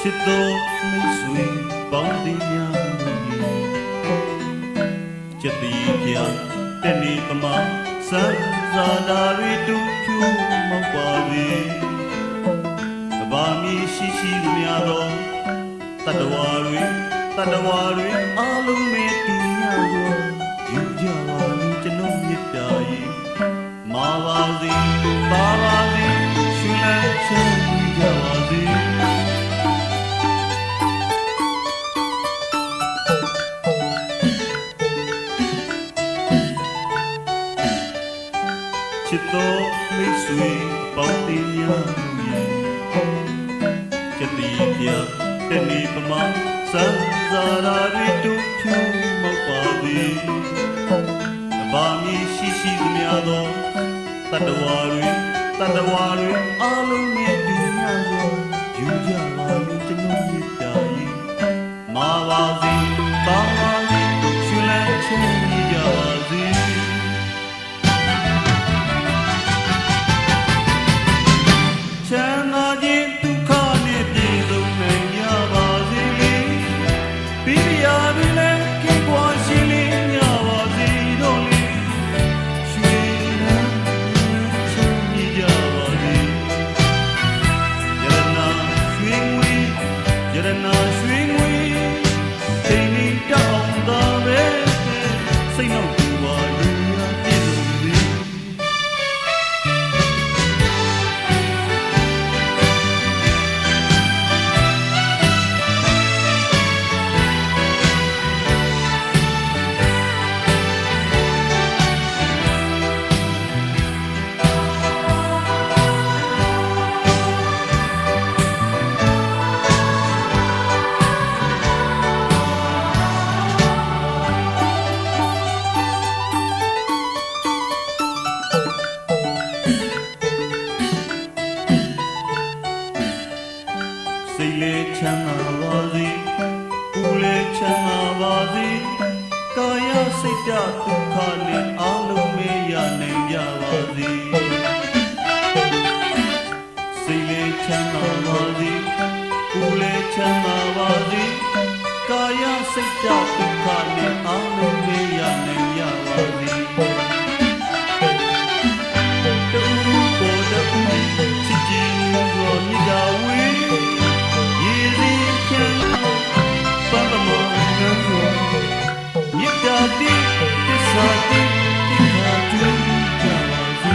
ချစ်တော်မိတ်ဆွေပေါင်းသည်များချစ်သည်ဖျားတနေ့ပမာစံစာသာရီတူဖြူမောက်ပါလေကဘာမီရှိရှိများသောတတဝါတွေအားလုံးမဲ့တူများသောယူကြပါလိကျွန်ုပ်မြတ်တာ၏မာပါစေပါပါစေရှင်လန်းချမ်းကြပါစေချစ်တော်မိတ်ဆွေပေါင်းတင်များချစ်သည်ပြတနေ့ပမာစံစာရာရီတူဖြူမောက်ပါသည်အဘာမီရှိရှိသမျှသောတတဝါတွေအားလုံးနဲ့တူများသောယူကြပါလိကျွန်ုပ်မြတ်တာ၏မာပါစေပါပါစေရှင်လန်းချမ်းကြပါစေချမ်းသာခြင်းဒုက္ခနဲ့ပြေဆုံးနိုင်ကြပါစေလေပိယာတွေလည်းခေကွာရှိလေးကြပါစေတော့လေရွှေလန်းချမ်းကြပါစေရတနာရွှေငွေစိတ်နေတောင်းတာပဲစိတ်နှောက်သူပါလူရပြည့်စုံစေစိတ်လေးချမ်းသာပါစေကိုယ်လေးချမ်းသာပါစေကာယစိတ်ဓာတ်ဒုက္ခနဲ့အားလုံးမေ့ရနိုင်ကြပါစေစိတ်လေးချမ်းသာပါစေကိုယ်လေးချမ်းသာပါစေကာယစိတ်ဓာတ်ဒုက္ခနဲ့အားလုံးမေ့ရနိုင်ကြပါစေတူကိုတူချစ်ခြင်းကိုမြတ်တာဝေးမြတ်တာတိသစ္စာတိတိခါတူကြပါစေ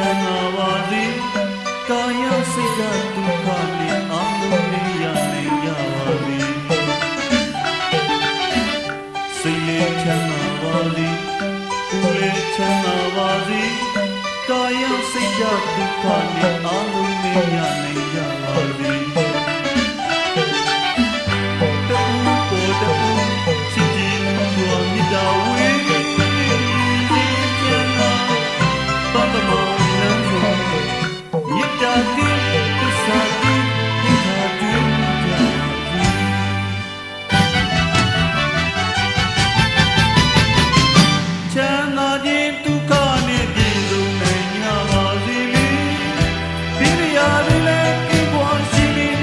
ချမ်းသာပါစေကာယစိတ်ဓာတ်ဒုက္ခနဲ့အားလုံးနဲ့ရနိုင်ကြပါစေစိတ်လေးချမ်းသာပါစေကိုယ်လေးချမ်းသာပါစေကာယစိတ်ဓာတ်ဒုက္ခနဲ့အားလုံးနဲ့ရနိုင်ကြပါစေတူကိုတူချစ်ခြင်းကိုမြတ်တာဝေးမြတ်တာတိသစ္စာတိတိခါတူကြပါစေချမ်းသာခြင်းဒုက္ခနဲ့ပြည့်စုံနိုင်ကြပါစေလေပိရိယာတွေလည်းကိပွားရှိလေး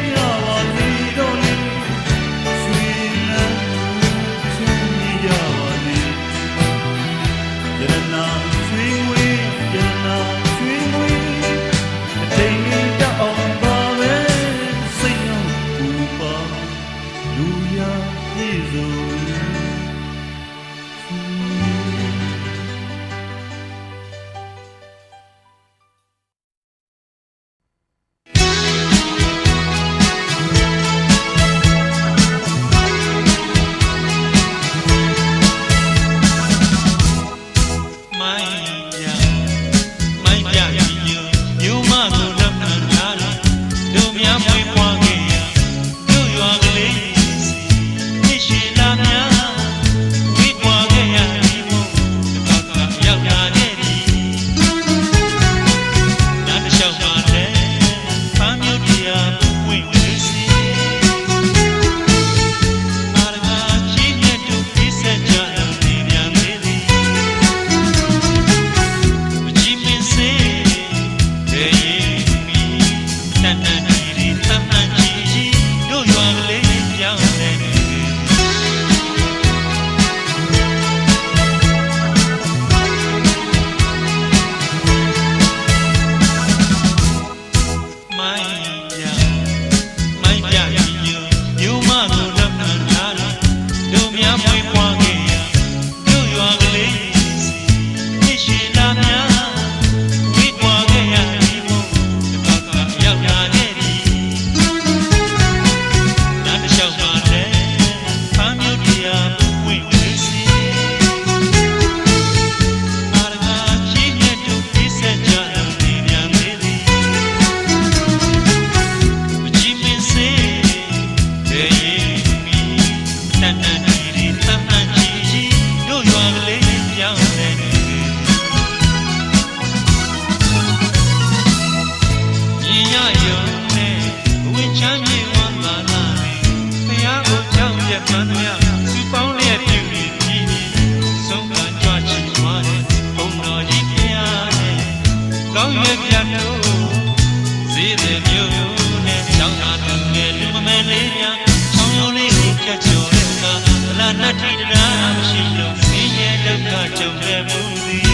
မရှိလို့ဆင်းရဲဒုက္ခကြုံရမှုသည်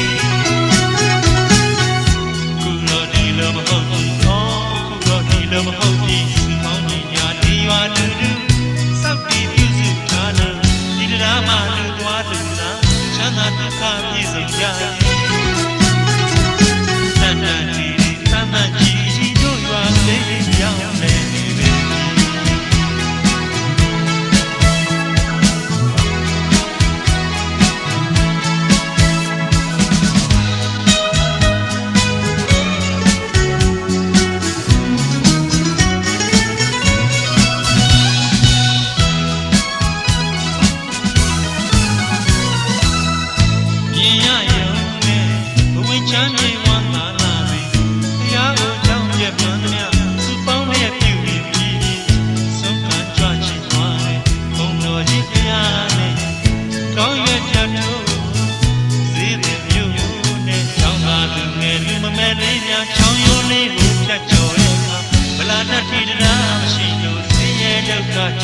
ခုတော့ဒီလိုမဟုတ်ဘူးခုတော့ဒီလိုမဟုတ်ဘူးသူပေါင်းကြီးညာဒီရွာတူတူစောက်ပြီးပြုစုထားလို့ဒီတရားမှလူသွားလူလာချမ်းသာဒုက္ခပြည့်စုံကြရဲ့တန်တန်ကြီးတန်တန်ကြီးတို့ရွာလေးရောက်နေပြီ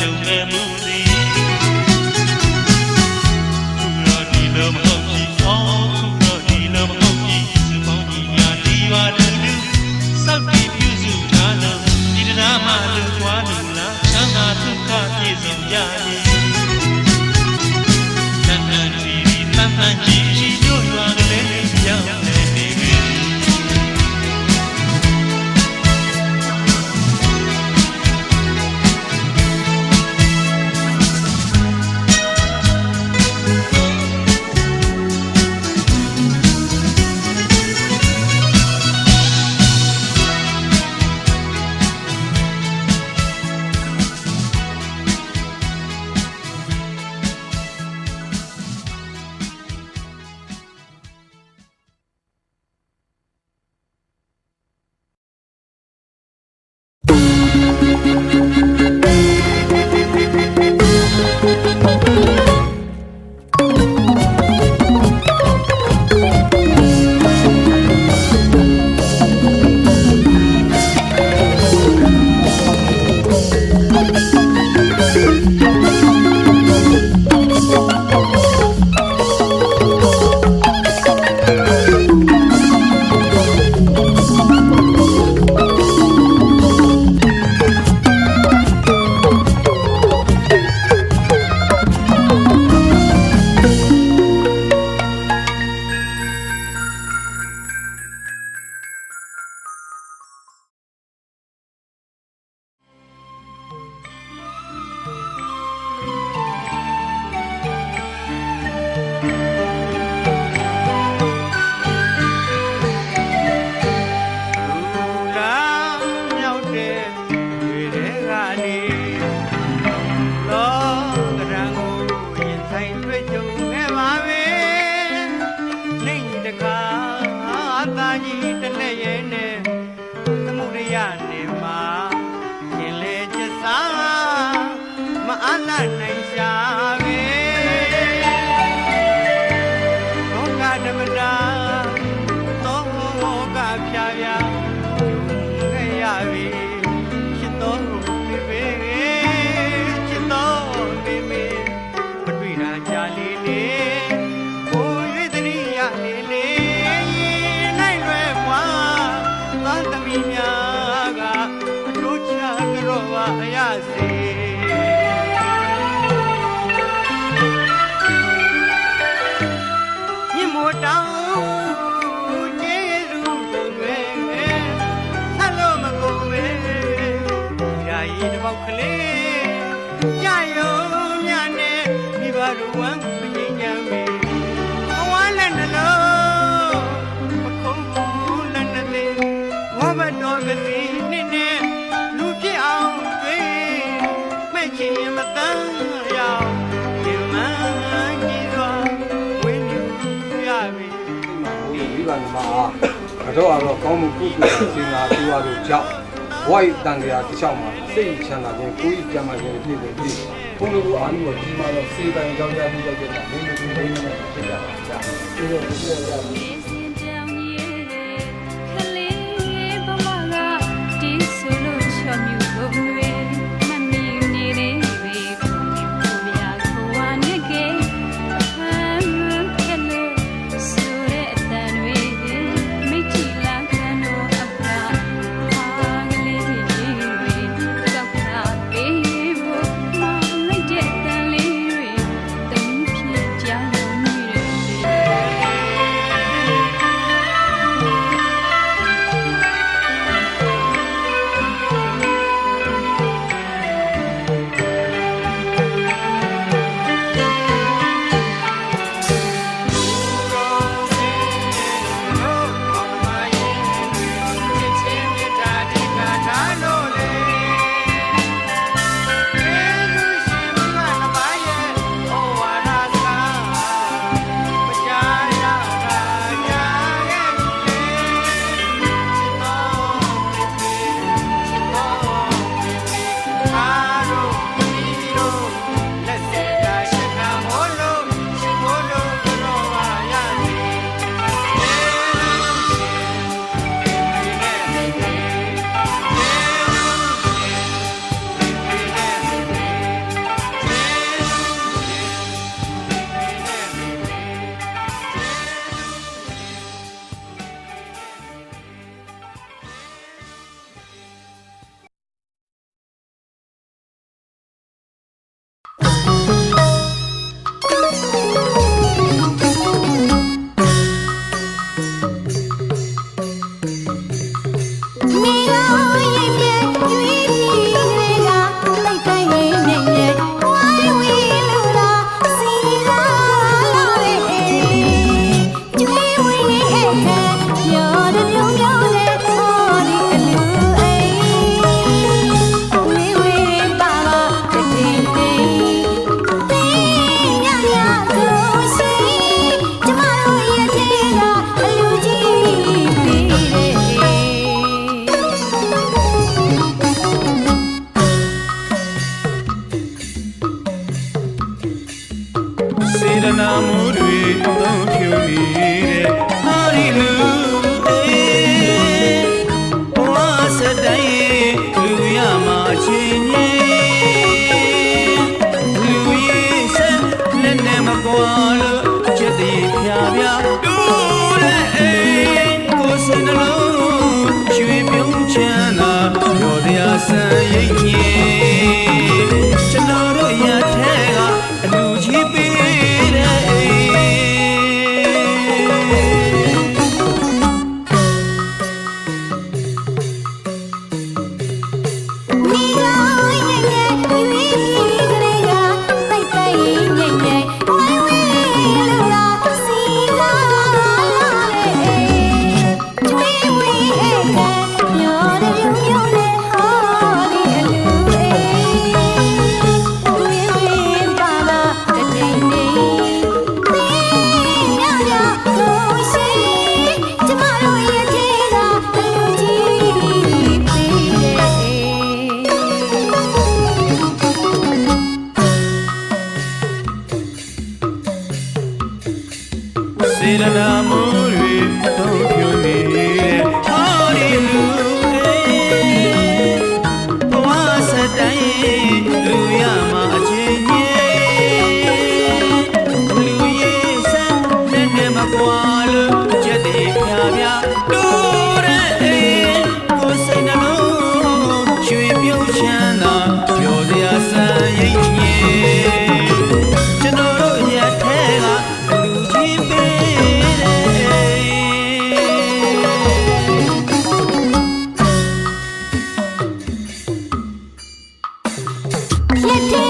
ကြုံမဲ့မှုသည်ခုတော့ဒီလိုမဟုတ်ဘူးခုတော့ဒီလိုမဟုတ်ဘူးစပေါင်းကြီးညာဒီရွာလူလူစောက်ပြီးပြုစုထားလို့ဒီတရားမှလူသွားလူလာချမ်းသာဒုက္ခပြည့်စုံကြရဲ့တန်တန်ကြီးတန်တန်ကြီးတို့ရွာလေးရောက်နေပြီတော့ကောင်းမှုကုသိုလ်စေနာတူရလို့ကြောင့်ဘဝတန်ကြရာတစ်လျှောက်မှာစိတ်ချမ်းသာခြင်းကိုယ်ကြမ်းမှခြင်းဖြစ်တယ်ဒီဘုန်းတော်ကအာရုံကြီးမှာတော့စေတံကြောင့်ကြပြီးတော့ကျတာမင်းတို့ဒီနေ့နဲ့ဖြစ်ကြပါကြာဒီလိုဖြစ်ရတာမ စေတနာမိုးတွေသုံးဖြူနေတဲ့ဟာရီလူဘဝစတိုင်းလူရမှာအချင်းချင်းလူရေးဆက်လက်နဲ့မကွာလို့ချက်တည်းဖြာဖြာတူတဲ့ကိုယ်စင်နှလုံးရွှေပြုံးချမ်းသာရောတရားဆန်းရိပ်ညင်ကျွန်တော်တို့ရထဲကအလူကြီးပေးတဲ့စေတနာမိုးတွေသုံးဖြူနေတဲ့ဟာရီလူဘဝစတိုင်းလူရမှာအချင်းချင်းလူရေးဆက်နဲ့နဲ့မကွာလို့ချက်တည်းဖြာဖြာတူတဲ့ကိုယ်စိတ်နှလုံးရွှေပြုံးချမ်းသာပြောစရာစံရိပ်ညင်ကျွန်တော်တို့ရထဲကလူကြီးပေးLet